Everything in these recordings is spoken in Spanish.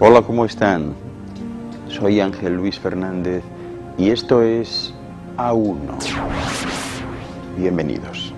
Hola, ¿cómo están? Soy Ángel Luis Fernández y esto es A1. Bienvenidos.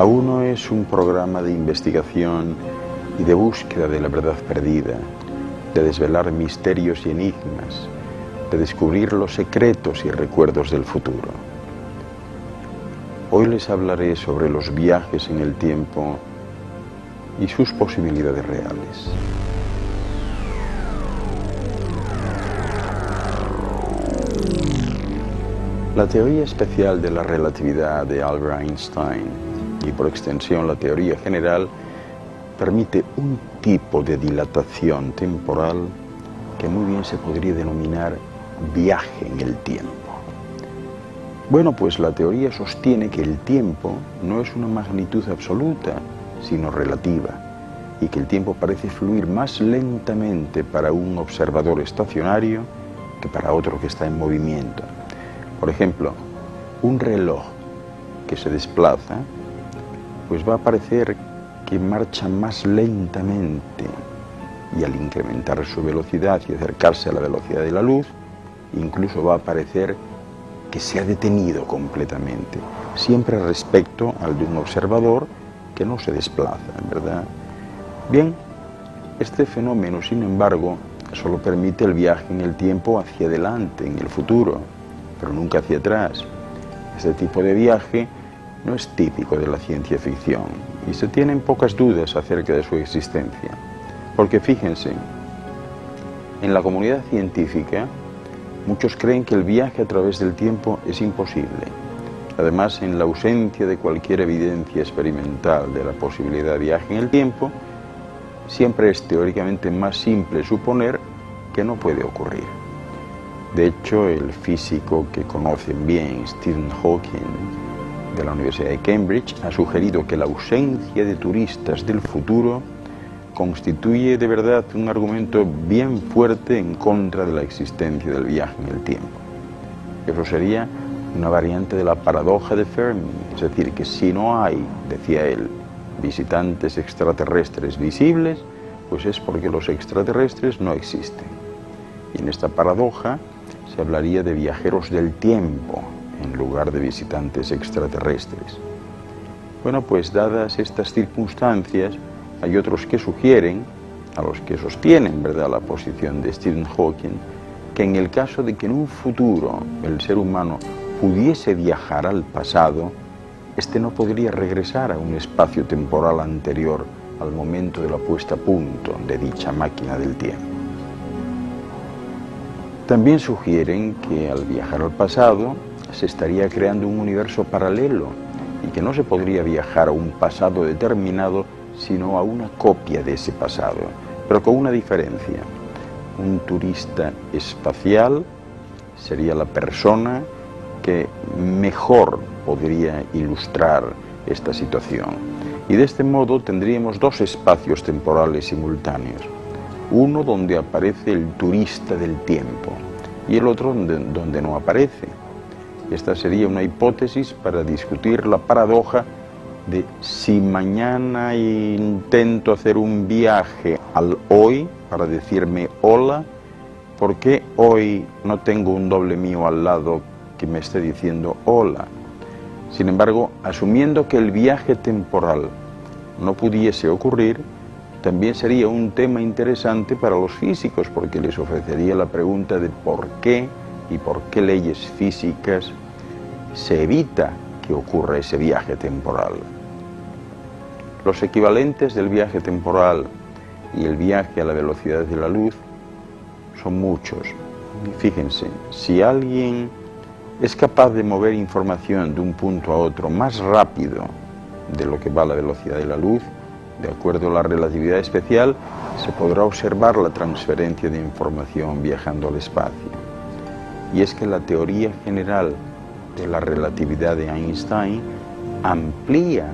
A1 es un programa de investigación y de búsqueda de la verdad perdida, de desvelar misterios y enigmas, de descubrir los secretos y recuerdos del futuro. Hoy les hablaré sobre los viajes en el tiempo y sus posibilidades reales. La teoría especial de la relatividad de Albert Einstein y por extensión la teoría general permite un tipo de dilatación temporal que muy bien se podría denominar viaje en el tiempo. Bueno, pues la teoría sostiene que el tiempo no es una magnitud absoluta, sino relativa, y que el tiempo parece fluir más lentamente para un observador estacionario que para otro que está en movimiento. Por ejemplo, un reloj que se desplaza pues va a parecer que marcha más lentamente, y al incrementar su velocidad y acercarse a la velocidad de la luz, incluso va a parecer que se ha detenido completamente, siempre respecto al de un observador que no se desplaza, ¿verdad? Bien, este fenómeno, sin embargo, solo permite el viaje en el tiempo hacia adelante, en el futuro, pero nunca hacia atrás. Este tipo de viaje no es típico de la ciencia ficción y se tienen pocas dudas acerca de su existencia. Porque fíjense, en la comunidad científica muchos creen que el viaje a través del tiempo es imposible. Además, en la ausencia de cualquier evidencia experimental de la posibilidad de viaje en el tiempo, siempre es teóricamente más simple suponer que no puede ocurrir. De hecho, el físico que conocen bien, Stephen Hawking, de la Universidad de Cambridge, ha sugerido que la ausencia de turistas del futuro constituye de verdad un argumento bien fuerte en contra de la existencia del viaje en el tiempo. Eso sería una variante de la paradoja de Fermi, es decir, que si no hay, decía él, visitantes extraterrestres visibles, pues es porque los extraterrestres no existen. Y en esta paradoja se hablaría de viajeros del tiempo, en lugar de visitantes extraterrestres. Bueno, pues dadas estas circunstancias, hay otros que sugieren, a los que sostienen, ¿verdad?, la posición de Stephen Hawking, que en el caso de que en un futuro el ser humano pudiese viajar al pasado, este no podría regresar a un espacio temporal anterior al momento de la puesta a punto de dicha máquina del tiempo. También sugieren que al viajar al pasado se estaría creando un universo paralelo y que no se podría viajar a un pasado determinado, sino a una copia de ese pasado, pero con una diferencia. Un turista espacial sería la persona que mejor podría ilustrar esta situación. Y de este modo tendríamos dos espacios temporales simultáneos. Uno donde aparece el turista del tiempo y el otro donde no aparece. Esta sería una hipótesis para discutir la paradoja de si mañana intento hacer un viaje al hoy para decirme hola, ¿por qué hoy no tengo un doble mío al lado que me esté diciendo hola? Sin embargo, asumiendo que el viaje temporal no pudiese ocurrir, también sería un tema interesante para los físicos, porque les ofrecería la pregunta de por qué y por qué leyes físicas se evita que ocurra ese viaje temporal. Los equivalentes del viaje temporal y el viaje a la velocidad de la luz son muchos. Fíjense, si alguien es capaz de mover información de un punto a otro más rápido de lo que va a la velocidad de la luz, de acuerdo a la relatividad especial, se podrá observar la transferencia de información viajando al espacio. y es que la teoría general de la relatividad de Einstein amplía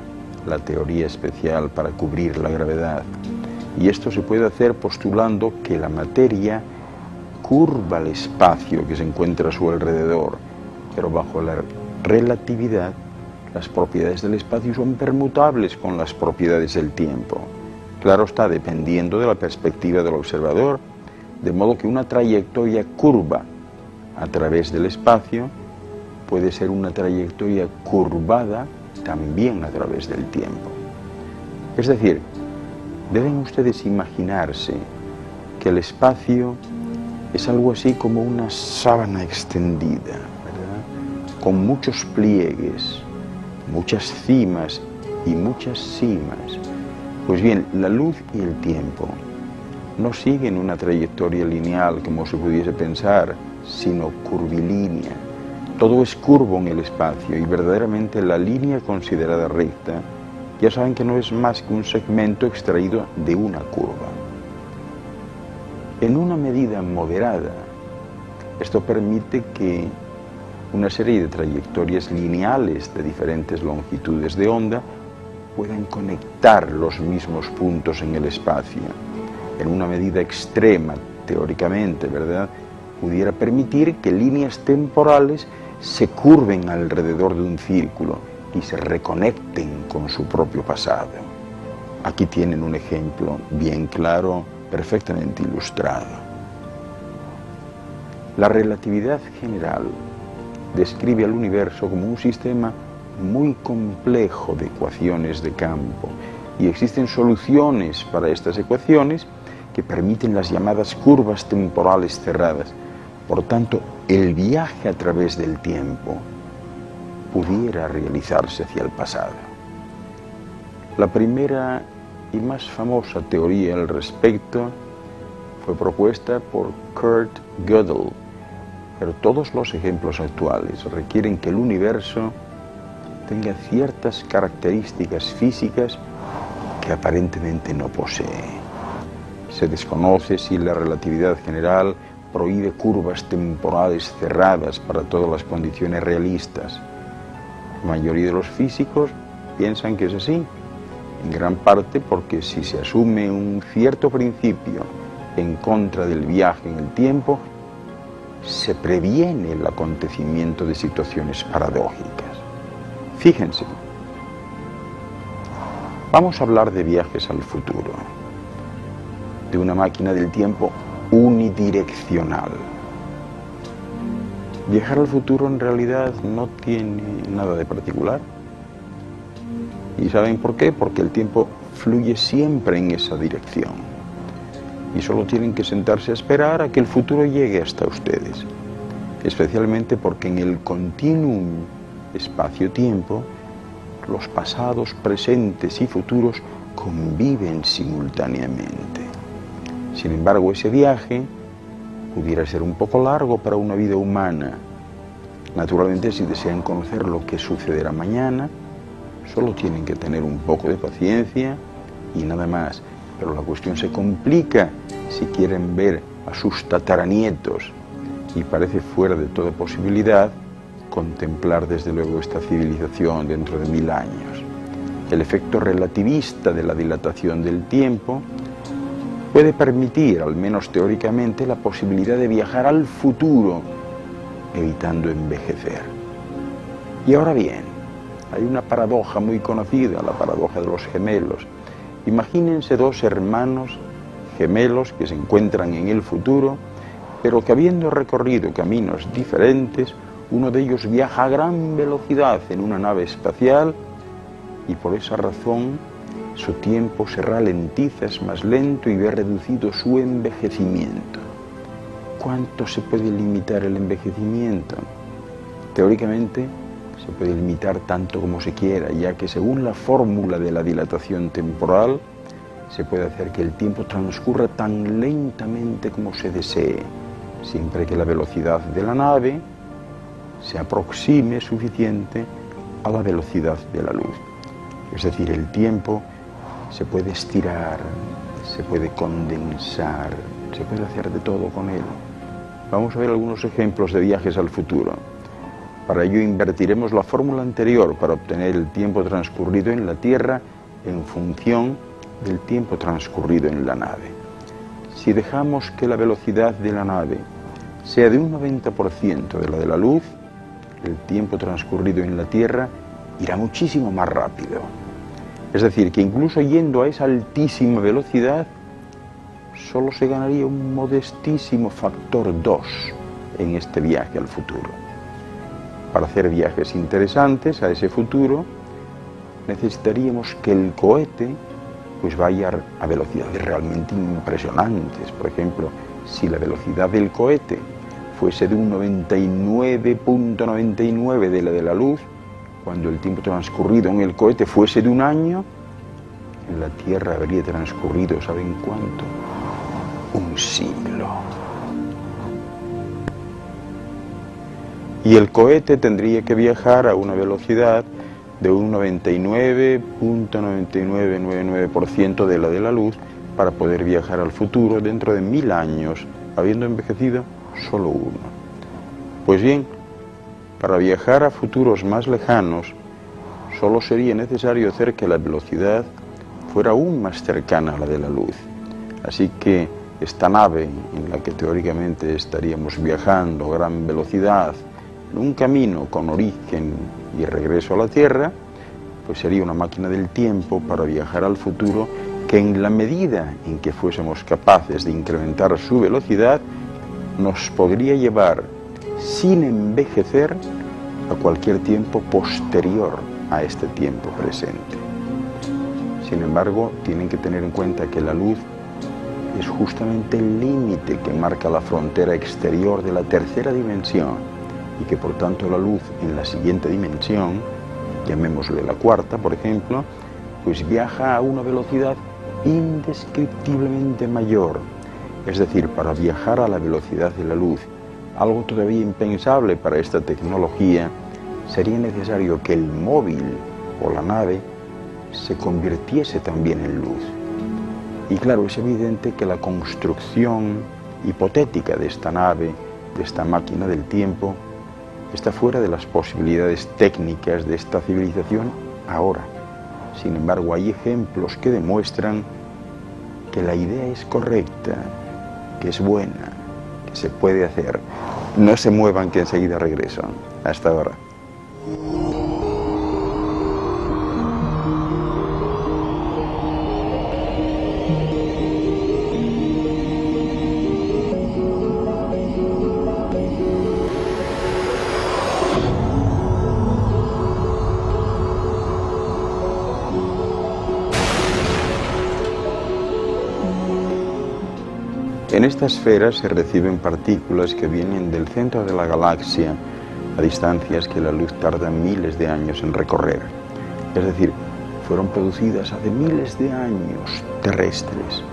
la teoría especial para cubrir la gravedad. Y esto se puede hacer postulando que la materia curva el espacio que se encuentra a su alrededor, pero bajo la relatividad las propiedades del espacio son permutables con las propiedades del tiempo. Claro está, dependiendo de la perspectiva del observador, de modo que una trayectoria curva a través del espacio puede ser una trayectoria curvada también a través del tiempo. Es decir, deben ustedes imaginarse que el espacio es algo así como una sábana extendida, ¿verdad? Con muchos pliegues, muchas cimas y muchas cimas. Pues bien, la luz y el tiempo no siguen una trayectoria lineal como se pudiese pensar, sino curvilínea. Todo es curvo en el espacio y verdaderamente la línea considerada recta, ya saben que no es más que un segmento extraído de una curva. En una medida moderada, esto permite que una serie de trayectorias lineales de diferentes longitudes de onda puedan conectar los mismos puntos en el espacio. En una medida extrema, teóricamente, ¿verdad?, pudiera permitir que líneas temporales se curven alrededor de un círculo y se reconecten con su propio pasado. Aquí tienen un ejemplo bien claro, perfectamente ilustrado. La relatividad general describe al universo como un sistema muy complejo de ecuaciones de campo, y existen soluciones para estas ecuaciones que permiten las llamadas curvas temporales cerradas. Por tanto, el viaje a través del tiempo pudiera realizarse hacia el pasado. La primera y más famosa teoría al respecto fue propuesta por Kurt Gödel, pero todos los ejemplos actuales requieren que el universo tenga ciertas características físicas que aparentemente no posee. Se desconoce si la relatividad general prohíbe curvas temporales cerradas para todas las condiciones realistas. La mayoría de los físicos piensan que es así, en gran parte porque si se asume un cierto principio en contra del viaje en el tiempo, se previene el acontecimiento de situaciones paradójicas. Fíjense, vamos a hablar de viajes al futuro, de una máquina del tiempo unidireccional. Viajar al futuro en realidad no tiene nada de particular. ¿Y saben por qué? Porque el tiempo fluye siempre en esa dirección. Y solo tienen que sentarse a esperar a que el futuro llegue hasta ustedes. Especialmente porque en el continuum espacio-tiempo, los pasados, presentes y futuros conviven simultáneamente. Sin embargo, ese viaje pudiera ser un poco largo para una vida humana. Naturalmente, si desean conocer lo que sucederá mañana, solo tienen que tener un poco de paciencia y nada más. Pero la cuestión se complica si quieren ver a sus tataranietos, y parece fuera de toda posibilidad contemplar desde luego esta civilización dentro de 1000 años. El efecto relativista de la dilatación del tiempo puede permitir, al menos teóricamente, la posibilidad de viajar al futuro, evitando envejecer. Y ahora bien, hay una paradoja muy conocida, la paradoja de los gemelos. Imagínense dos hermanos gemelos que se encuentran en el futuro, pero que habiendo recorrido caminos diferentes, uno de ellos viaja a gran velocidad en una nave espacial y por esa razón su tiempo se ralentiza, es más lento y ve reducido su envejecimiento. ¿Cuánto se puede limitar el envejecimiento? Teóricamente se puede limitar tanto como se quiera, ya que según la fórmula de la dilatación temporal, se puede hacer que el tiempo transcurra tan lentamente como se desee, siempre que la velocidad de la nave se aproxime suficiente a la velocidad de la luz. Es decir, el tiempo se puede estirar, se puede condensar, se puede hacer de todo con él. Vamos a ver algunos ejemplos de viajes al futuro. Para ello invertiremos la fórmula anterior para obtener el tiempo transcurrido en la Tierra en función del tiempo transcurrido en la nave. Si dejamos que la velocidad de la nave sea de un 90% de la de la luz, el tiempo transcurrido en la Tierra irá muchísimo más rápido. Es decir, que incluso yendo a esa altísima velocidad, solo se ganaría un modestísimo factor 2 en este viaje al futuro. Para hacer viajes interesantes a ese futuro, necesitaríamos que el cohete pues vaya a velocidades realmente impresionantes. Por ejemplo, si la velocidad del cohete fuese de un 99.99 de la de la luz, cuando el tiempo transcurrido en el cohete fuese de un año, en la Tierra habría transcurrido, ¿saben cuánto? Un siglo. Y el cohete tendría que viajar a una velocidad de un 99.9999% de la de la luz para poder viajar al futuro dentro de 1000 años, habiendo envejecido solo uno. Pues bien, para viajar a futuros más lejanos, solo sería necesario hacer que la velocidad fuera aún más cercana a la de la luz. Así que esta nave, en la que teóricamente estaríamos viajando a gran velocidad, en un camino con origen y regreso a la Tierra, pues sería una máquina del tiempo para viajar al futuro que, en la medida en que fuésemos capaces de incrementar su velocidad, nos podría llevar sin envejecer a cualquier tiempo posterior a este tiempo presente. Sin embargo, tienen que tener en cuenta que la luz es justamente el límite que marca la frontera exterior de la tercera dimensión, y que por tanto la luz en la siguiente dimensión, llamémosle la cuarta, por ejemplo, pues viaja a una velocidad indescriptiblemente mayor. Es decir, para viajar a la velocidad de la luz, algo todavía impensable para esta tecnología, sería necesario que el móvil o la nave se convirtiese también en luz. Y claro, es evidente que la construcción hipotética de esta nave, de esta máquina del tiempo, está fuera de las posibilidades técnicas de esta civilización ahora. Sin embargo, hay ejemplos que demuestran que la idea es correcta, que es buena, que se puede hacer. No se muevan, que enseguida regreso. Hasta ahora. En esta esfera se reciben partículas que vienen del centro de la galaxia a distancias que la luz tarda miles de años en recorrer. Es decir, fueron producidas hace miles de años terrestres.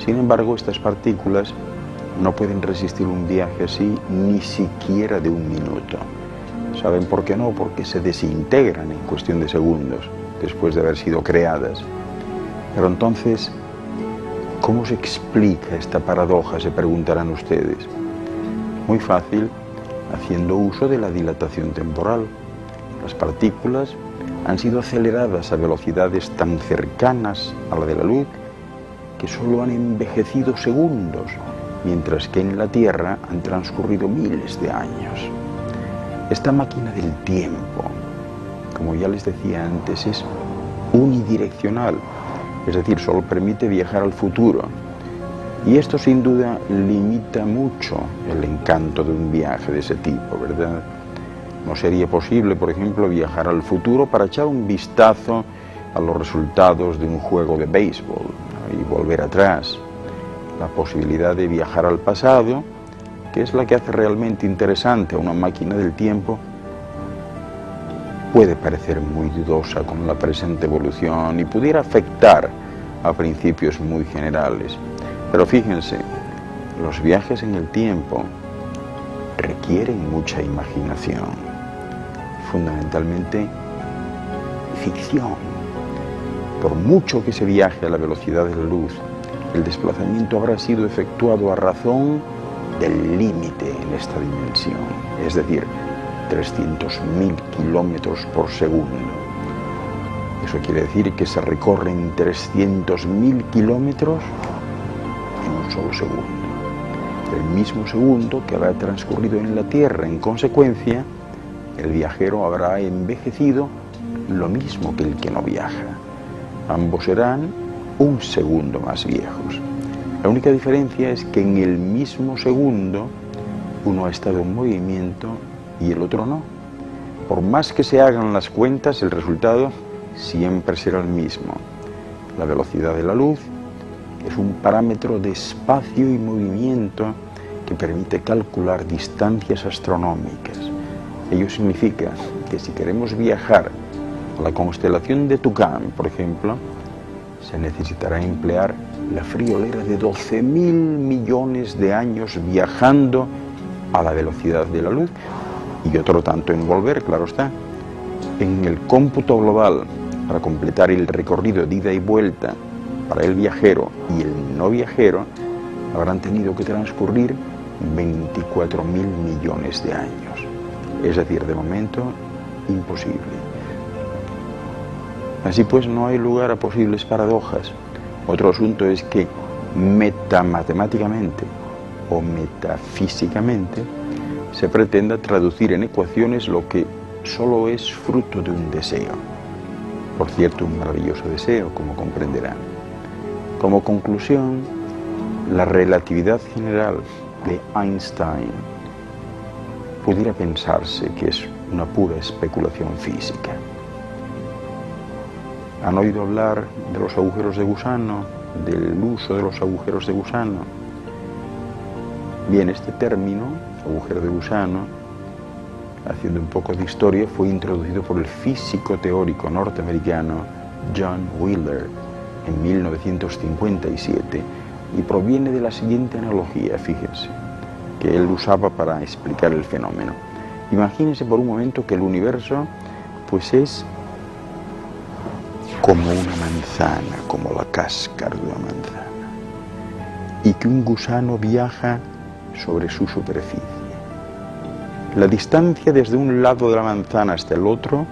Sin embargo, estas partículas no pueden resistir un viaje así ni siquiera de un minuto. ¿Saben por qué no? Porque se desintegran en cuestión de segundos después de haber sido creadas. Pero entonces, ¿cómo se explica esta paradoja?, se preguntarán ustedes. Muy fácil, haciendo uso de la dilatación temporal. Las partículas han sido aceleradas a velocidades tan cercanas a la de la luz que solo han envejecido segundos, mientras que en la Tierra han transcurrido miles de años. Esta máquina del tiempo, como ya les decía antes, es unidireccional. Es decir, solo permite viajar al futuro. Y esto sin duda limita mucho el encanto de un viaje de ese tipo, ¿verdad? No sería posible, por ejemplo, viajar al futuro para echar un vistazo a los resultados de un juego de béisbol y volver atrás. La posibilidad de viajar al pasado, que es la que hace realmente interesante a una máquina del tiempo, puede parecer muy dudosa con la presente evolución y pudiera afectar a principios muy generales. Pero fíjense, los viajes en el tiempo requieren mucha imaginación, fundamentalmente ficción. Por mucho que se viaje a la velocidad de la luz, el desplazamiento habrá sido efectuado a razón del límite en esta dimensión, es decir, 300.000 kilómetros por segundo. Eso quiere decir que se recorren 300.000 kilómetros en un solo segundo. El mismo segundo que habrá transcurrido en la Tierra. En consecuencia, el viajero habrá envejecido lo mismo que el que no viaja. Ambos serán un segundo más viejos. La única diferencia es que en el mismo segundo uno ha estado en movimiento y el otro no. Por más que se hagan las cuentas, el resultado siempre será el mismo. La velocidad de la luz es un parámetro de espacio y movimiento que permite calcular distancias astronómicas. Ello significa que si queremos viajar a la constelación de Tucán, por ejemplo, se necesitará emplear la friolera de 12.000 millones de años viajando a la velocidad de la luz y otro tanto en volver, claro está. En el cómputo global, para completar el recorrido de ida y vuelta para el viajero y el no viajero, habrán tenido que transcurrir 24.000 millones de años. Es decir, de momento, imposible. Así pues, no hay lugar a posibles paradojas. Otro asunto es que metamatemáticamente o metafísicamente se pretenda traducir en ecuaciones lo que solo es fruto de un deseo. Por cierto, un maravilloso deseo, como comprenderán. Como conclusión, la relatividad general de Einstein pudiera pensarse que es una pura especulación física. ¿Han oído hablar de los agujeros de gusano, del uso de los agujeros de gusano? Bien, este término, agujero de gusano, haciendo un poco de historia, fue introducido por el físico teórico norteamericano John Wheeler en 1957 y proviene de la siguiente analogía, fíjense, que él usaba para explicar el fenómeno. Imagínense por un momento que el universo pues es como una manzana, como la cáscara de una manzana, y que un gusano viaja sobre su superficie. La distancia desde un lado de la manzana hasta el otro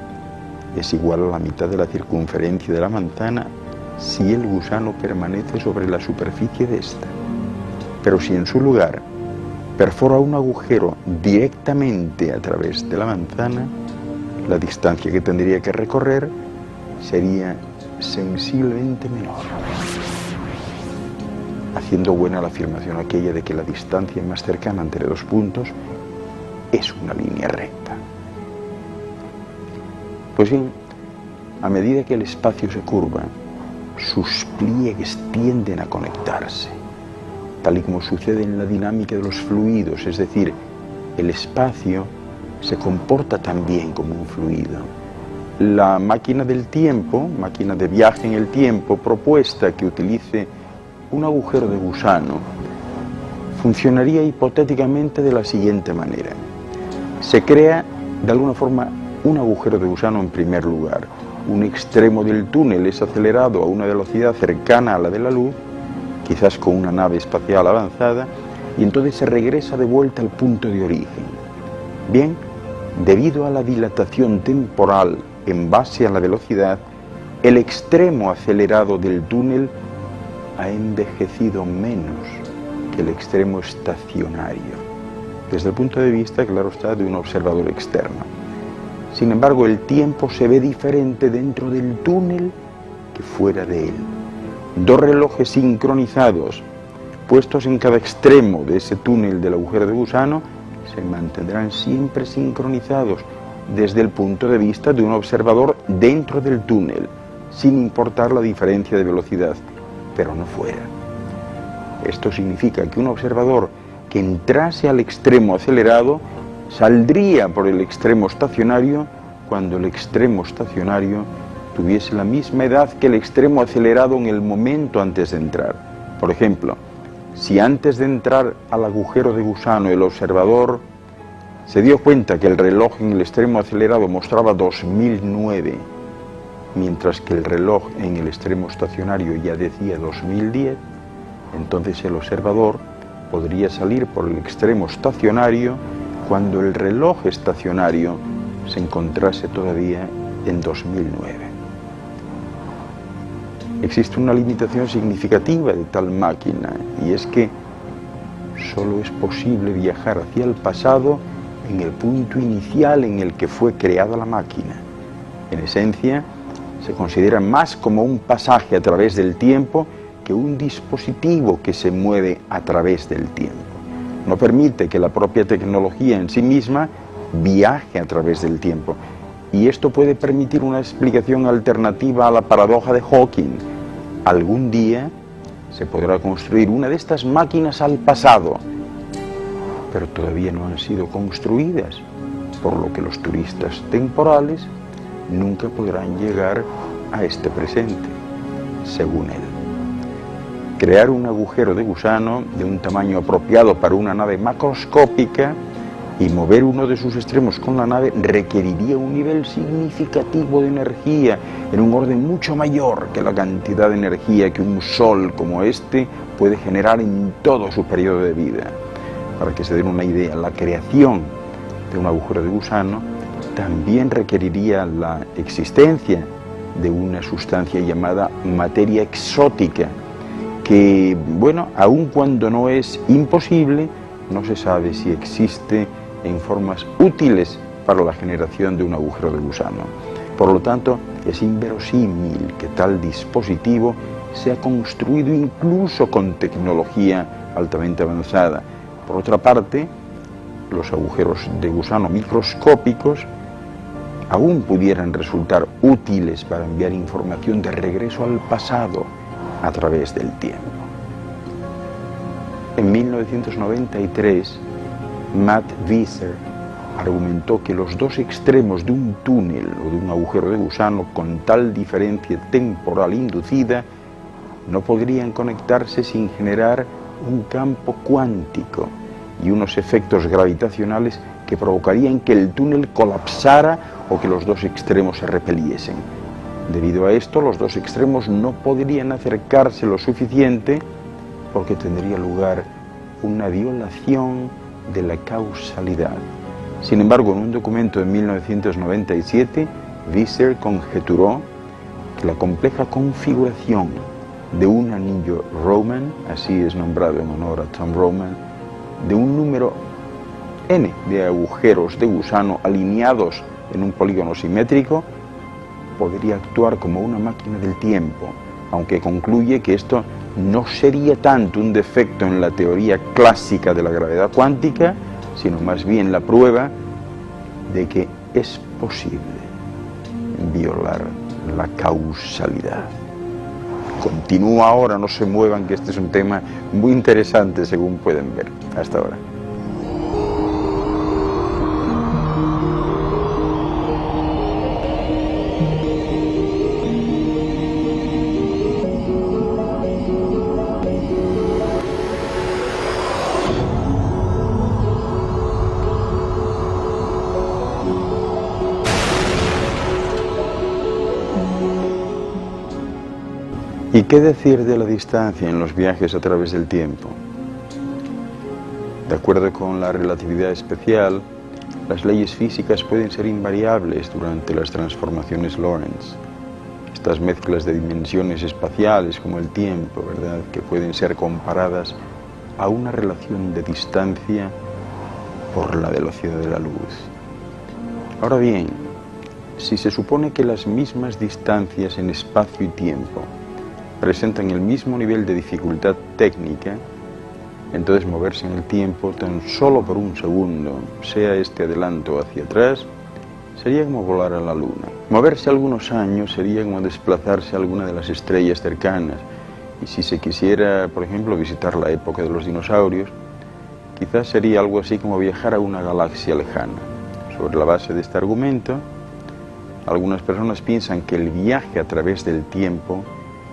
es igual a la mitad de la circunferencia de la manzana si el gusano permanece sobre la superficie de esta. Pero si en su lugar perfora un agujero directamente a través de la manzana, la distancia que tendría que recorrer sería sensiblemente menor, haciendo buena la afirmación aquella de que la distancia más cercana entre dos puntos es una línea recta. Pues bien, a medida que el espacio se curva, sus pliegues tienden a conectarse, tal y como sucede en la dinámica de los fluidos, es decir, el espacio se comporta también como un fluido. La máquina del tiempo, máquina de viaje en el tiempo propuesta que utilice un agujero de gusano, funcionaría hipotéticamente de la siguiente manera. Se crea de alguna forma un agujero de gusano en primer lugar. Un extremo del túnel es acelerado a una velocidad cercana a la de la luz, quizás con una nave espacial avanzada, y entonces se regresa de vuelta al punto de origen. Bien, debido a la dilatación temporal en base a la velocidad, el extremo acelerado del túnel ha envejecido menos que el extremo estacionario, desde el punto de vista, claro está, de un observador externo. Sin embargo, el tiempo se ve diferente dentro del túnel que fuera de él. Dos relojes sincronizados, puestos en cada extremo de ese túnel del agujero de gusano, se mantendrán siempre sincronizados desde el punto de vista de un observador dentro del túnel, sin importar la diferencia de velocidad, pero no fuera. Esto significa que un observador que entrase al extremo acelerado saldría por el extremo estacionario cuando el extremo estacionario tuviese la misma edad que el extremo acelerado en el momento antes de entrar. Por ejemplo, si antes de entrar al agujero de gusano el observador se dio cuenta que el reloj en el extremo acelerado mostraba 2009, mientras que el reloj en el extremo estacionario ya decía 2010, entonces el observador podría salir por el extremo estacionario cuando el reloj estacionario se encontrase todavía en 2009. Existe una limitación significativa de tal máquina, y es que solo es posible viajar hacia el pasado en el punto inicial en el que fue creada la máquina. En esencia, se considera más como un pasaje a través del tiempo que un dispositivo que se mueve a través del tiempo. No permite que la propia tecnología en sí misma viaje a través del tiempo. Y esto puede permitir una explicación alternativa a la paradoja de Hawking. Algún día se podrá construir una de estas máquinas al pasado, pero todavía no han sido construidas, por lo que los turistas temporales nunca podrán llegar a este presente, según él. Crear un agujero de gusano de un tamaño apropiado para una nave macroscópica y mover uno de sus extremos con la nave requeriría un nivel significativo de energía en un orden mucho mayor que la cantidad de energía que un sol como este puede generar en todo su periodo de vida. Para que se den una idea, la creación de un agujero de gusano también requeriría la existencia de una sustancia llamada materia exótica, que, bueno, aun cuando no es imposible, no se sabe si existe en formas útiles para la generación de un agujero de gusano. Por lo tanto, es inverosímil que tal dispositivo sea construido incluso con tecnología altamente avanzada. Por otra parte, los agujeros de gusano microscópicos aún pudieran resultar útiles para enviar información de regreso al pasado a través del tiempo. En 1993, Matt Visser argumentó que los dos extremos de un túnel o de un agujero de gusano con tal diferencia temporal inducida no podrían conectarse sin generar un campo cuántico y unos efectos gravitacionales que provocarían que el túnel colapsara o que los dos extremos se repeliesen. Debido a esto, los dos extremos no podrían acercarse lo suficiente porque tendría lugar una violación de la causalidad. Sin embargo, en un documento de 1997, Visser conjeturó que la compleja configuración de un anillo Roman, así es nombrado en honor a Tom Roman, de un número n de agujeros de gusano alineados en un polígono simétrico, podría actuar como una máquina del tiempo, aunque concluye que esto no sería tanto un defecto en la teoría clásica de la gravedad cuántica, sino más bien la prueba de que es posible violar la causalidad. Continúa ahora, no se muevan, que este es un tema muy interesante, según pueden ver. Hasta ahora. ¿Y qué decir de la distancia en los viajes a través del tiempo? De acuerdo con la relatividad especial, las leyes físicas pueden ser invariables durante las transformaciones Lorentz. Estas mezclas de dimensiones espaciales como el tiempo, ¿verdad?, que pueden ser comparadas a una relación de distancia por la velocidad de la luz. Ahora bien, si se supone que las mismas distancias en espacio y tiempo presentan el mismo nivel de dificultad técnica, entonces moverse en el tiempo tan solo por un segundo, sea este adelante o hacia atrás, sería como volar a la luna. Moverse algunos años sería como desplazarse a alguna de las estrellas cercanas, y si se quisiera, por ejemplo, visitar la época de los dinosaurios, quizás sería algo así como viajar a una galaxia lejana. Sobre la base de este argumento, algunas personas piensan que el viaje a través del tiempo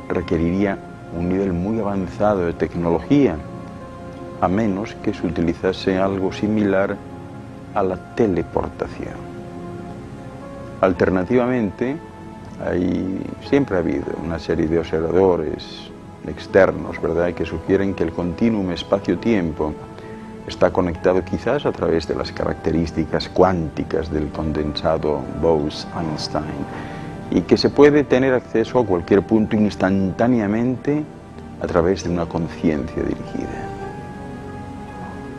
requeriría un nivel muy avanzado de tecnología, a menos que se utilizase algo similar a la teleportación. Alternativamente, siempre ha habido una serie de observadores externos, ¿verdad?, que sugieren que el continuum espacio-tiempo está conectado quizás a través de las características cuánticas del condensado Bose-Einstein y que se puede tener acceso a cualquier punto instantáneamente a través de una conciencia dirigida.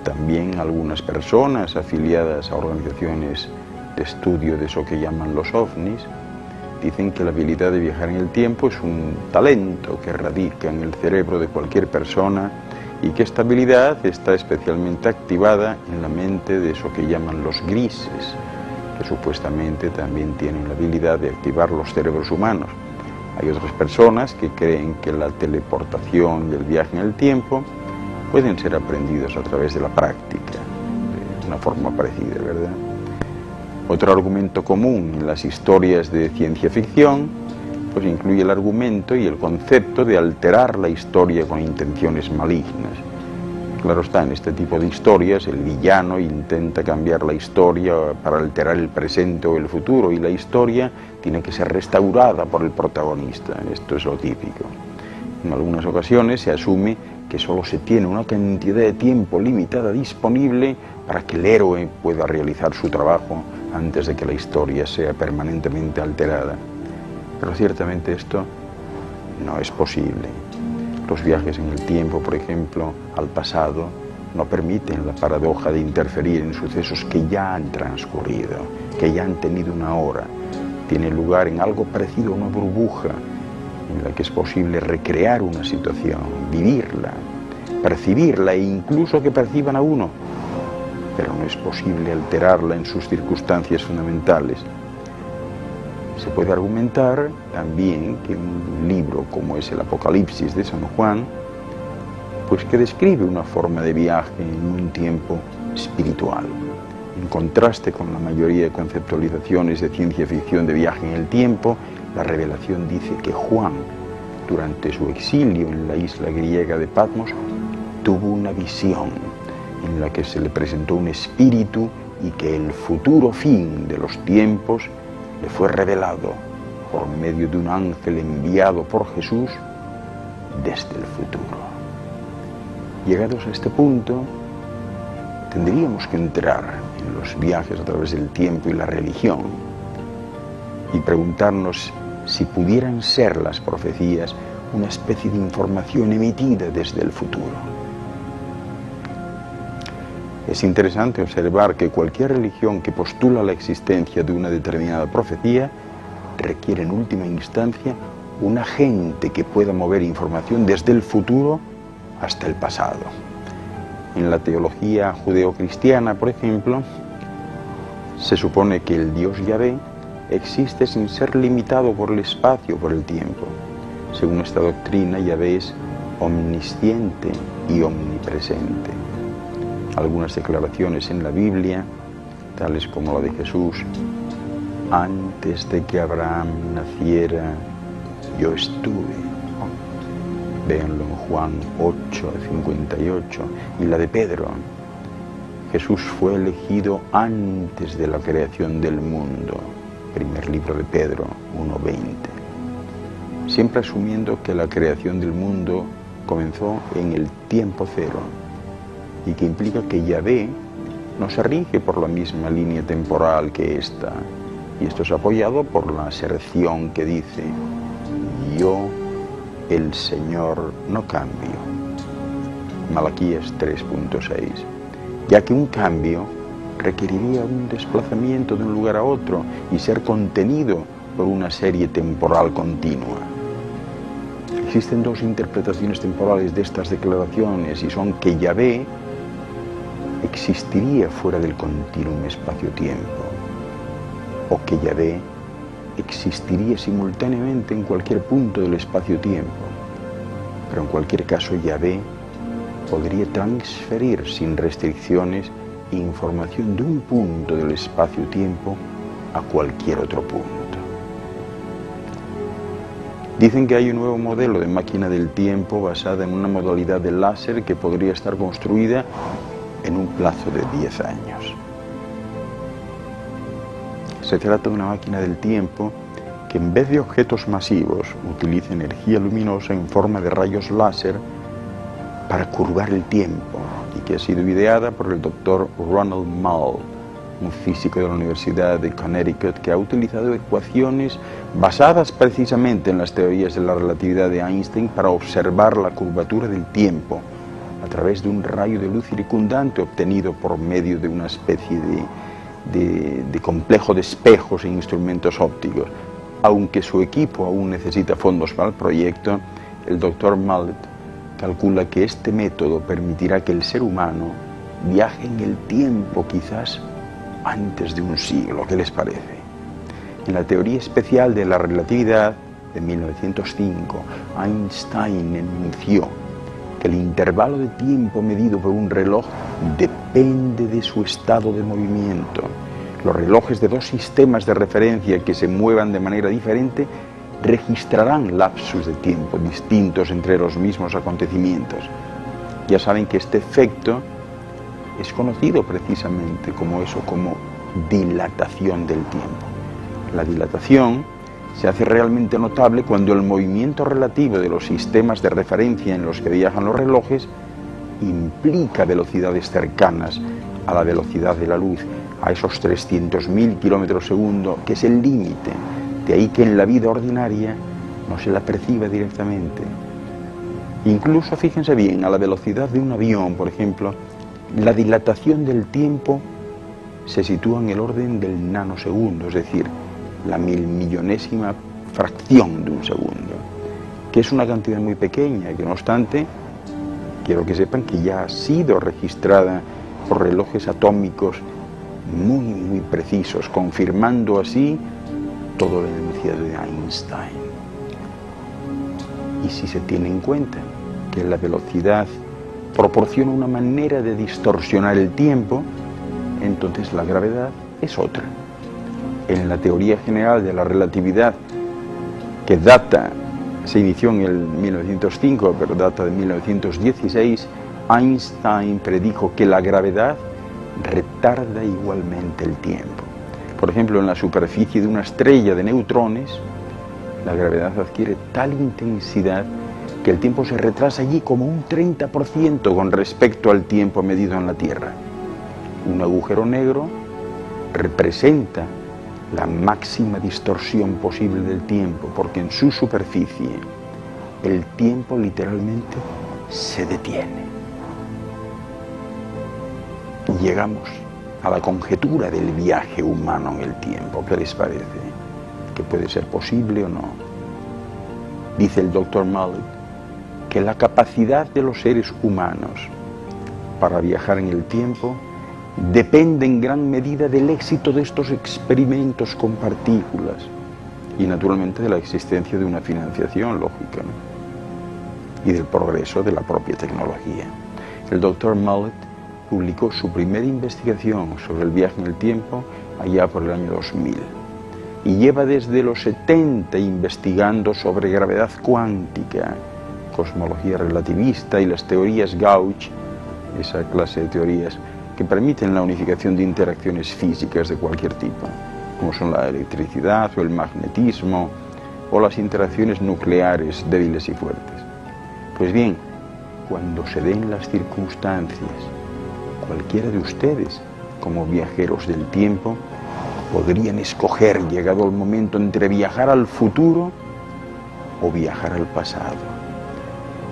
También algunas personas afiliadas a organizaciones de estudio de eso que llaman los ovnis dicen que la habilidad de viajar en el tiempo es un talento que radica en el cerebro de cualquier persona y que esta habilidad está especialmente activada en la mente de eso que llaman los grises, que supuestamente también tienen la habilidad de activar los cerebros humanos. Hay otras personas que creen que la teleportación y el viaje en el tiempo pueden ser aprendidos a través de la práctica, de una forma parecida, ¿verdad? Otro argumento común en las historias de ciencia ficción pues incluye el argumento y el concepto de alterar la historia con intenciones malignas. Claro está, en este tipo de historias el villano intenta cambiar la historia para alterar el presente o el futuro y la historia tiene que ser restaurada por el protagonista. Esto es lo típico. En algunas ocasiones se asume que solo se tiene una cantidad de tiempo limitada disponible para que el héroe pueda realizar su trabajo antes de que la historia sea permanentemente alterada. Pero ciertamente esto no es posible. Los viajes en el tiempo, por ejemplo, al pasado, no permiten la paradoja de interferir en sucesos que ya han transcurrido, que ya han tenido una hora. Tiene lugar en algo parecido a una burbuja, en la que es posible recrear una situación, vivirla, percibirla e incluso que perciban a uno, pero no es posible alterarla en sus circunstancias fundamentales. Se puede argumentar también que un libro como es el Apocalipsis de San Juan, pues que describe una forma de viaje en un tiempo espiritual. En contraste con la mayoría de conceptualizaciones de ciencia ficción de viaje en el tiempo, la revelación dice que Juan, durante su exilio en la isla griega de Patmos, tuvo una visión en la que se le presentó un espíritu y que el futuro fin de los tiempos le fue revelado por medio de un ángel enviado por Jesús desde el futuro. Llegados a este punto, tendríamos que entrar en los viajes a través del tiempo y la religión y preguntarnos si pudieran ser las profecías una especie de información emitida desde el futuro. Es interesante observar que cualquier religión que postula la existencia de una determinada profecía requiere en última instancia un agente que pueda mover información desde el futuro hasta el pasado. En la teología judeocristiana, por ejemplo, se supone que el Dios Yahvé existe sin ser limitado por el espacio o por el tiempo. Según esta doctrina, Yahvé es omnisciente y omnipresente. Algunas declaraciones en la Biblia, tales como la de Jesús: antes de que Abraham naciera, yo estuve. Véanlo en Juan 8:58. Y la de Pedro: Jesús fue elegido antes de la creación del mundo. Primer libro de Pedro 1:20. Siempre asumiendo que la creación del mundo comenzó en el tiempo cero, y que implica que Yahvé no se rige por la misma línea temporal que ésta, y esto es apoyado por la aserción que dice: yo, el Señor, no cambio. Malaquías 3:6, ya que un cambio requeriría un desplazamiento de un lugar a otro y ser contenido por una serie temporal continua. Existen dos interpretaciones temporales de estas declaraciones, y son que Yahvé existiría fuera del continuum espacio-tiempo, o que Yahvé existiría simultáneamente en cualquier punto del espacio-tiempo. Pero en cualquier caso, Yahvé podría transferir sin restricciones información de un punto del espacio-tiempo a cualquier otro punto. Dicen que hay un nuevo modelo de máquina del tiempo basada en una modalidad de láser que podría estar construida en un plazo de 10 años. Se trata de una máquina del tiempo que en vez de objetos masivos utilice energía luminosa en forma de rayos láser para curvar el tiempo, y que ha sido ideada por el doctor Ronald Mull, un físico de la Universidad de Connecticut, que ha utilizado ecuaciones basadas precisamente en las teorías de la relatividad de Einstein para observar la curvatura del tiempo a través de un rayo de luz circundante obtenido por medio de una especie de complejo de espejos e instrumentos ópticos. Aunque su equipo aún necesita fondos para el proyecto, el Dr. Mull calcula que este método permitirá que el ser humano viaje en el tiempo quizás antes de un siglo. ¿Qué les parece? En la teoría especial de la relatividad de 1905, Einstein enunció que el intervalo de tiempo medido por un reloj depende de su estado de movimiento. Los relojes de dos sistemas de referencia que se muevan de manera diferente registrarán lapsos de tiempo distintos entre los mismos acontecimientos. Ya saben que este efecto es conocido precisamente como dilatación del tiempo. La dilatación se hace realmente notable cuando el movimiento relativo de los sistemas de referencia en los que viajan los relojes implica velocidades cercanas a la velocidad de la luz, a esos 300.000 kilómetros segundo, que es el límite. De ahí que en la vida ordinaria no se la perciba directamente. Incluso, fíjense bien, a la velocidad de un avión, por ejemplo, la dilatación del tiempo se sitúa en el orden del nanosegundo, es decir, la 1000.000.000ª fracción de un segundo, que es una cantidad muy pequeña y que, no obstante, quiero que sepan que ya ha sido registrada por relojes atómicos muy precisos, confirmando así todo el enunciado de Einstein. Y si se tiene en cuenta que la velocidad proporciona una manera de distorsionar el tiempo, entonces la gravedad es otra. En la teoría general de la relatividad, que se inició en el 1905, pero data de 1916, Einstein predijo que la gravedad retarda igualmente el tiempo. Por ejemplo, en la superficie de una estrella de neutrones, la gravedad adquiere tal intensidad que el tiempo se retrasa allí como un 30% con respecto al tiempo medido en la Tierra. Un agujero negro representa la máxima distorsión posible del tiempo, porque en su superficie el tiempo literalmente se detiene. Llegamos a la conjetura del viaje humano en el tiempo. ¿Qué les parece? ¿Que puede ser posible o no? Dice el Dr. Mull que la capacidad de los seres humanos para viajar en el tiempo depende en gran medida del éxito de estos experimentos con partículas y naturalmente de la existencia de una financiación lógica, ¿no? Y del progreso de la propia tecnología. El Dr. Mull publicó su primera investigación sobre el viaje en el tiempo allá por el año 2000 y lleva desde los 70 investigando sobre gravedad cuántica, cosmología relativista y las teorías gauge, esa clase de teorías que permiten la unificación de interacciones físicas de cualquier tipo, como son la electricidad o el magnetismo o las interacciones nucleares débiles y fuertes. Pues bien, cuando se den las circunstancias, cualquiera de ustedes, como viajeros del tiempo, podrían escoger, llegado el momento, entre viajar al futuro o viajar al pasado.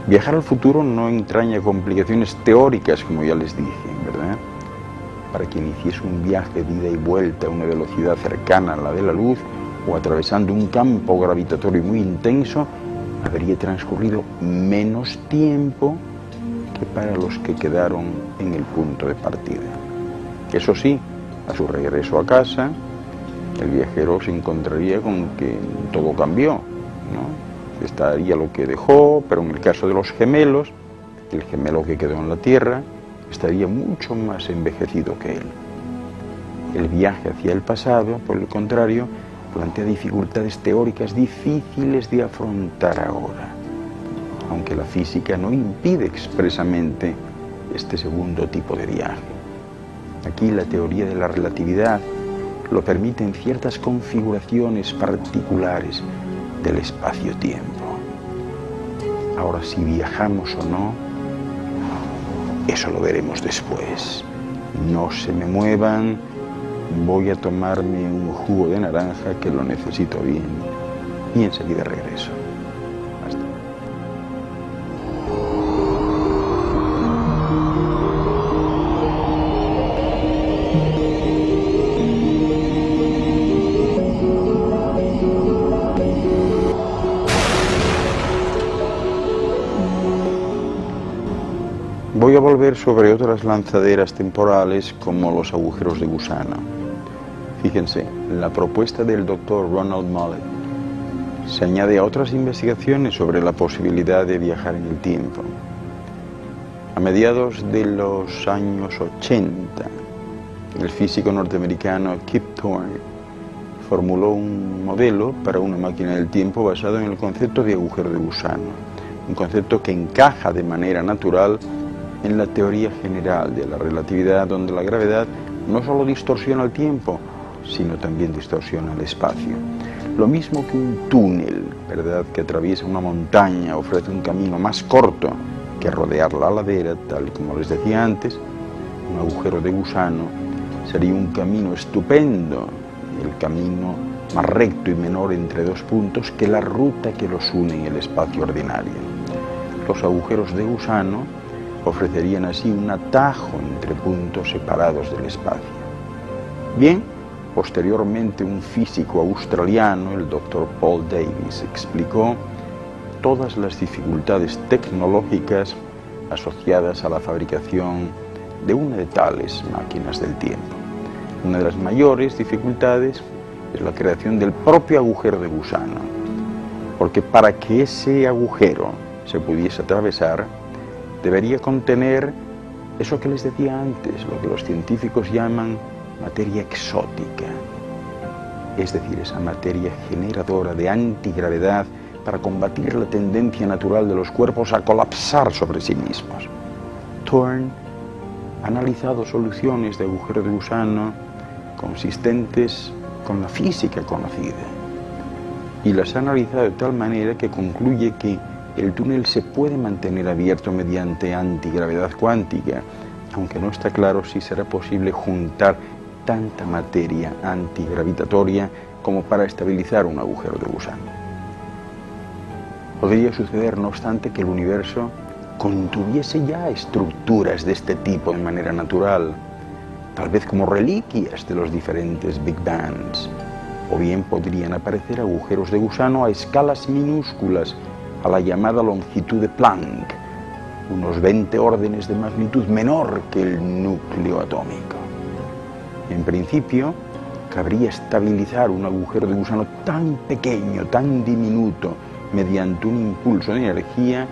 Viajar al futuro no entraña complicaciones teóricas, como ya les dije, ¿verdad? Para quien hiciese un viaje de ida y vuelta a una velocidad cercana a la de la luz o atravesando un campo gravitatorio muy intenso, habría transcurrido menos tiempo que para los que quedaron en el punto de partida. Eso sí, a su regreso a casa, el viajero se encontraría con que todo cambió, ¿no? Estaría lo que dejó, pero en el caso de los gemelos, el gemelo que quedó en la Tierra estaría mucho más envejecido que él. El viaje hacia el pasado, por el contrario, plantea dificultades teóricas difíciles de afrontar ahora, aunque la física no impide expresamente este segundo tipo de viaje. Aquí la teoría de la relatividad lo permiten ciertas configuraciones particulares del espacio-tiempo. Ahora, si viajamos o no, eso lo veremos después. No se me muevan, voy a tomarme un jugo de naranja que lo necesito bien y enseguida regreso. Hasta. Voy a volver sobre otras lanzaderas temporales como los agujeros de gusano. Fíjense, la propuesta del Dr. Ronald Mullet se añade a otras investigaciones sobre la posibilidad de viajar en el tiempo. A mediados de los años 80, el físico norteamericano Kip Thorne formuló un modelo para una máquina del tiempo basado en el concepto de agujero de gusano, un concepto que encaja de manera natural en la teoría general de la relatividad, donde la gravedad no solo distorsiona el tiempo, sino también distorsiona el espacio. Lo mismo que un túnel, ¿verdad?, que atraviesa una montaña, ofrece un camino más corto que rodear la ladera, tal y como les decía antes, un agujero de gusano sería un camino estupendo, el camino más recto y menor entre dos puntos que la ruta que los une en el espacio ordinario. Los agujeros de gusano ofrecerían así un atajo entre puntos separados del espacio. Bien, posteriormente un físico australiano, el Dr. Paul Davies, explicó todas las dificultades tecnológicas asociadas a la fabricación de una de tales máquinas del tiempo. Una de las mayores dificultades es la creación del propio agujero de gusano, porque para que ese agujero se pudiese atravesar, debería contener eso que les decía antes, lo que los científicos llaman materia exótica, es decir, esa materia generadora de antigravedad para combatir la tendencia natural de los cuerpos a colapsar sobre sí mismos. Thorne ha analizado soluciones de agujero de gusano consistentes con la física conocida y las ha analizado de tal manera que concluye que el túnel se puede mantener abierto mediante antigravedad cuántica, aunque no está claro si será posible juntar tanta materia antigravitatoria como para estabilizar un agujero de gusano. Podría suceder, no obstante, que el universo contuviese ya estructuras de este tipo de manera natural, tal vez como reliquias de los diferentes Big Bangs, o bien podrían aparecer agujeros de gusano a escalas minúsculas, a la llamada longitud de Planck, unos 20 órdenes de magnitud menor que el núcleo atómico. En principio, cabría estabilizar un agujero de gusano tan pequeño, tan diminuto, mediante un impulso de energía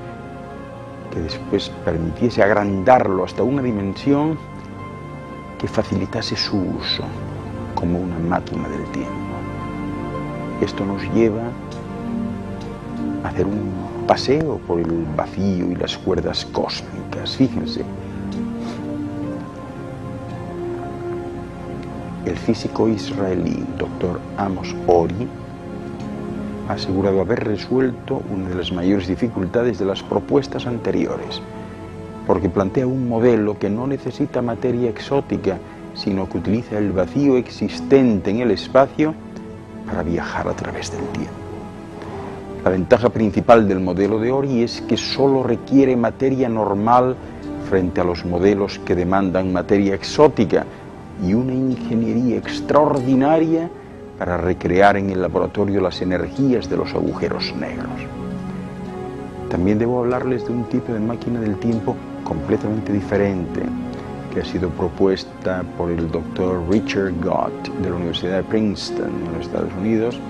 que después permitiese agrandarlo hasta una dimensión que facilitase su uso como una máquina del tiempo. Esto nos lleva a hacer un paseo por el vacío y las cuerdas cósmicas. Fíjense, el físico israelí Dr. Amos Ori ha asegurado haber resuelto una de las mayores dificultades de las propuestas anteriores, porque plantea un modelo que no necesita materia exótica, sino que utiliza el vacío existente en el espacio para viajar a través del tiempo. La ventaja principal del modelo de Ori es que solo requiere materia normal frente a los modelos que demandan materia exótica y una ingeniería extraordinaria para recrear en el laboratorio las energías de los agujeros negros. También debo hablarles de un tipo de máquina del tiempo completamente diferente, que ha sido propuesta por el Dr. Richard Gott de la Universidad de Princeton en los Estados Unidos,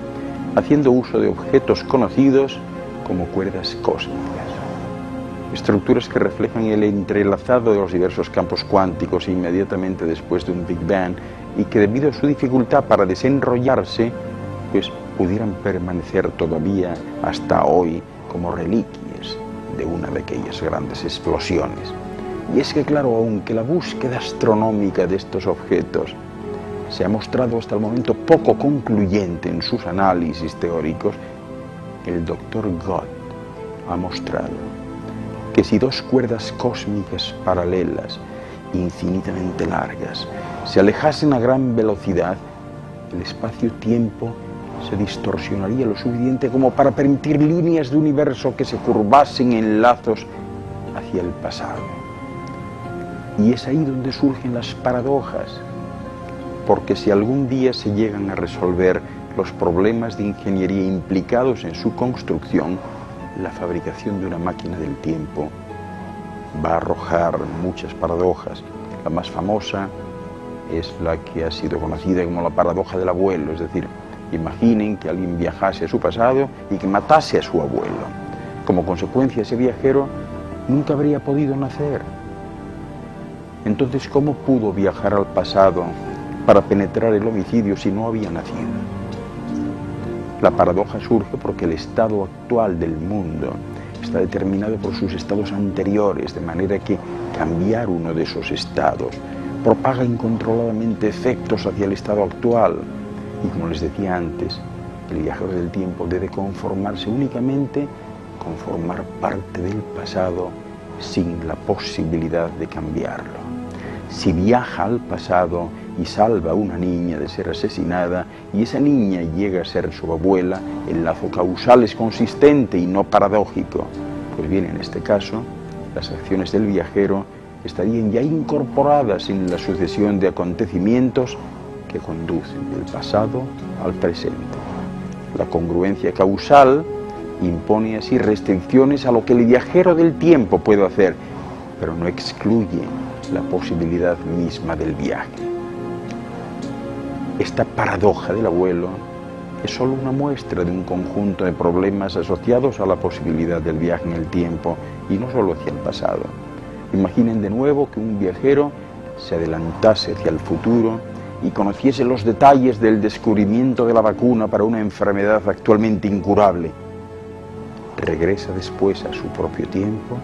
haciendo uso de objetos conocidos como cuerdas cósmicas, estructuras que reflejan el entrelazado de los diversos campos cuánticos inmediatamente después de un Big Bang y que debido a su dificultad para desenrollarse, pues pudieran permanecer todavía hasta hoy como reliquias de una de aquellas grandes explosiones. Y es que claro, aunque la búsqueda astronómica de estos objetos se ha mostrado hasta el momento poco concluyente en sus análisis teóricos, el Dr. Gott ha mostrado que si dos cuerdas cósmicas paralelas, infinitamente largas, se alejasen a gran velocidad, el espacio-tiempo se distorsionaría lo suficiente como para permitir líneas de universo que se curvasen en lazos hacia el pasado. Y es ahí donde surgen las paradojas, porque si algún día se llegan a resolver los problemas de ingeniería implicados en su construcción, la fabricación de una máquina del tiempo va a arrojar muchas paradojas. La más famosa es la que ha sido conocida como la paradoja del abuelo, es decir, imaginen que alguien viajase a su pasado y que matase a su abuelo. Como consecuencia, ese viajero nunca habría podido nacer. Entonces, ¿cómo pudo viajar al pasado para penetrar el homicidio si no había nacido? La paradoja surge porque el estado actual del mundo está determinado por sus estados anteriores, de manera que cambiar uno de esos estados propaga incontroladamente efectos hacia el estado actual. Y como les decía antes, el viajero del tiempo debe conformarse únicamente con formar parte del pasado sin la posibilidad de cambiarlo. Si viaja al pasado y salva a una niña de ser asesinada y esa niña llega a ser su abuela, el lazo causal es consistente y no paradójico. Pues bien, en este caso, las acciones del viajero estarían ya incorporadas en la sucesión de acontecimientos que conducen del pasado al presente. La congruencia causal impone así restricciones a lo que el viajero del tiempo puede hacer, pero no excluye la posibilidad misma del viaje. Esta paradoja del abuelo es solo una muestra de un conjunto de problemas asociados a la posibilidad del viaje en el tiempo y no solo hacia el pasado. Imaginen de nuevo que un viajero se adelantase hacia el futuro y conociese los detalles del descubrimiento de la vacuna para una enfermedad actualmente incurable. Regresa después a su propio tiempo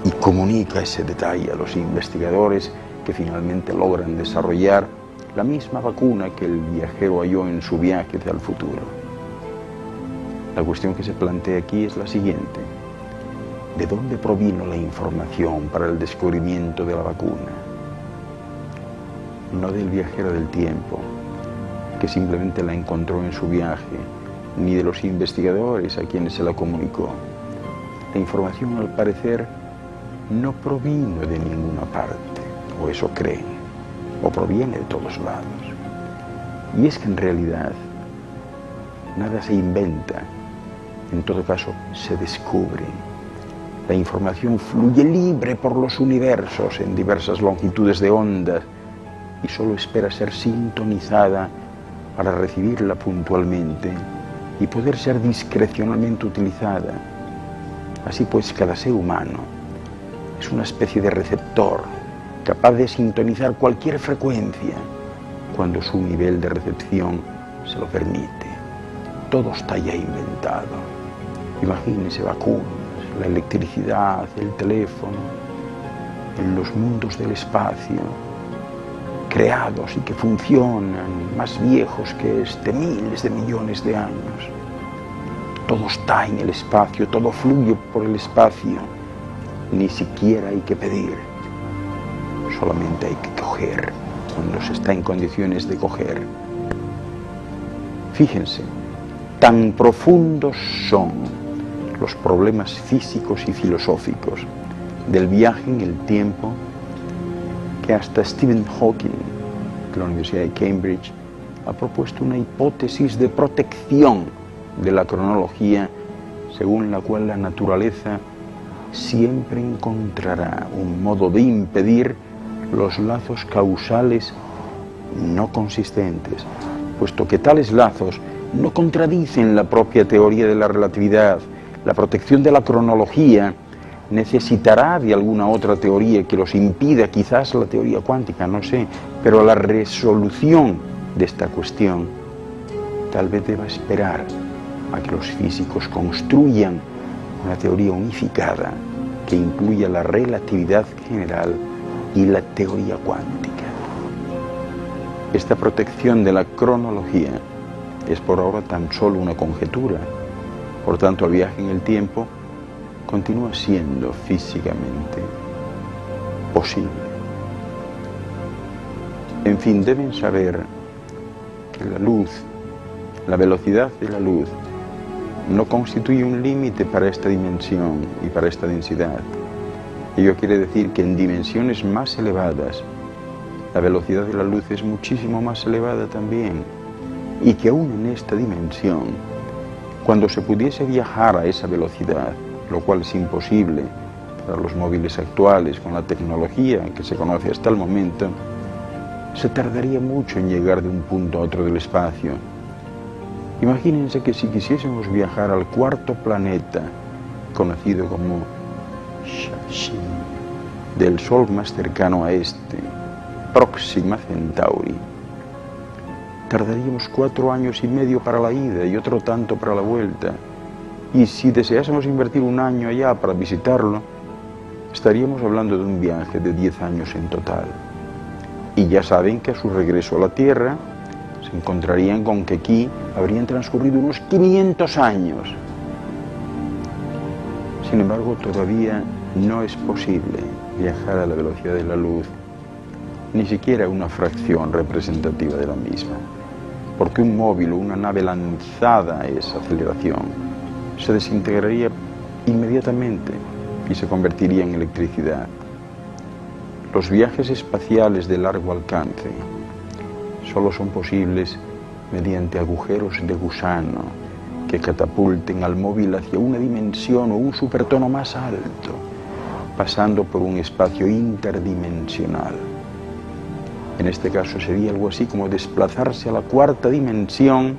y comunica ese detalle a los investigadores que finalmente logran desarrollar la misma vacuna que el viajero halló en su viaje hacia el futuro. La cuestión que se plantea aquí es la siguiente: ¿de dónde provino la información para el descubrimiento de la vacuna? No del viajero del tiempo, que simplemente la encontró en su viaje, ni de los investigadores a quienes se la comunicó. La información, al parecer, no provino de ninguna parte, o eso creen, o proviene de todos lados. Y es que en realidad nada se inventa, en todo caso se descubre. La información fluye libre por los universos en diversas longitudes de onda y solo espera ser sintonizada para recibirla puntualmente y poder ser discrecionalmente utilizada. Así pues, cada ser humano es una especie de receptor capaz de sintonizar cualquier frecuencia cuando su nivel de recepción se lo permite. Todo está ya inventado. Imagínense vacunas, la electricidad, el teléfono, en los mundos del espacio, creados y que funcionan, más viejos que miles de millones de años. Todo está en el espacio, todo fluye por el espacio. Ni siquiera hay que pedir, solamente hay que coger cuando se está en condiciones de coger. Fíjense, tan profundos son los problemas físicos y filosóficos del viaje en el tiempo que hasta Stephen Hawking, de la Universidad de Cambridge, ha propuesto una hipótesis de protección de la cronología según la cual la naturaleza siempre encontrará un modo de impedir los lazos causales no consistentes, puesto que tales lazos no contradicen la propia teoría de la relatividad. La protección de la cronología necesitará de alguna otra teoría que los impida, quizás la teoría cuántica, no sé, pero la resolución de esta cuestión tal vez deba esperar a que los físicos construyan una teoría unificada que incluya la relatividad general y la teoría cuántica. Esta protección de la cronología es por ahora tan solo una conjetura. Por tanto, el viaje en el tiempo continúa siendo físicamente posible. En fin, deben saber que la luz, la velocidad de la luz, no constituye un límite para esta dimensión y para esta densidad. Ello quiere decir que en dimensiones más elevadas, la velocidad de la luz es muchísimo más elevada también, y que aún en esta dimensión, cuando se pudiese viajar a esa velocidad, lo cual es imposible para los móviles actuales con la tecnología que se conoce hasta el momento, se tardaría mucho en llegar de un punto a otro del espacio. Imagínense que si quisiésemos viajar al cuarto planeta, conocido como Shashin, del Sol más cercano a este, Próxima Centauri, tardaríamos 4 años y medio para la ida y otro tanto para la vuelta. Y si deseásemos invertir 1 año allá para visitarlo, estaríamos hablando de un viaje de 10 años en total. Y ya saben que a su regreso a la Tierra se encontrarían con que aquí habrían transcurrido unos 500 años. Sin embargo, todavía no es posible viajar a la velocidad de la luz, ni siquiera una fracción representativa de la misma, porque un móvil o una nave lanzada a esa aceleración se desintegraría inmediatamente y se convertiría en electricidad. Los viajes espaciales de largo alcance solo son posibles mediante agujeros de gusano que catapulten al móvil hacia una dimensión o un supertono más alto, pasando por un espacio interdimensional. En este caso sería algo así como desplazarse a la 4ª dimensión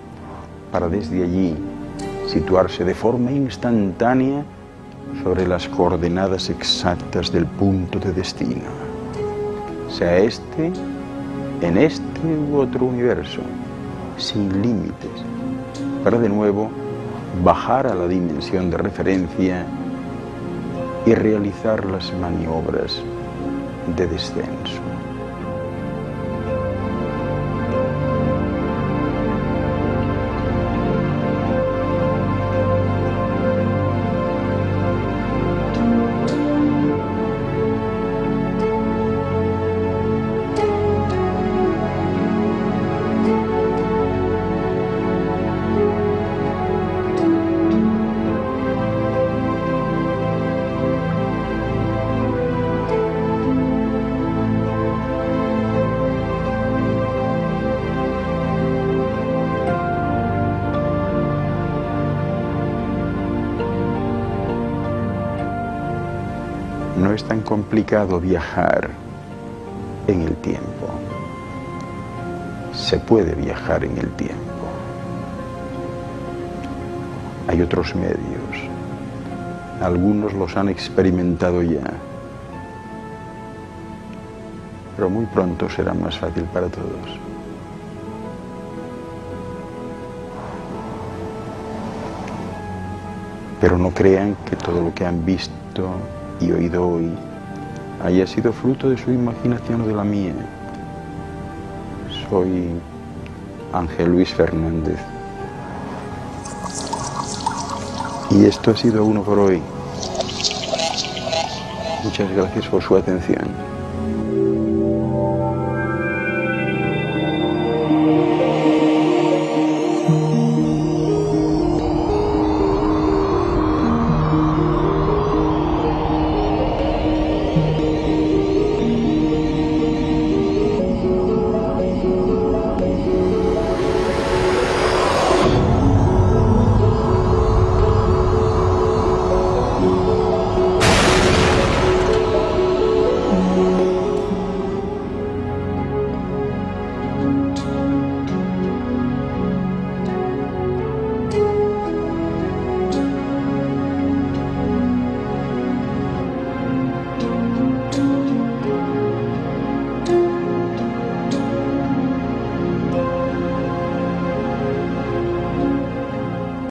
para desde allí situarse de forma instantánea sobre las coordenadas exactas del punto de destino, sea este, en este u otro universo, sin límites, para de nuevo bajar a la dimensión de referencia y realizar las maniobras de descenso. No es tan complicado viajar en el tiempo. Se puede viajar en el tiempo. Hay otros medios. Algunos los han experimentado ya. Pero muy pronto será más fácil para todos. Pero no crean que todo lo que han visto y oído hoy haya sido fruto de su imaginación o de la mía. Soy Ángel Luis Fernández y esto ha sido Uno por Hoy. Muchas gracias por su atención.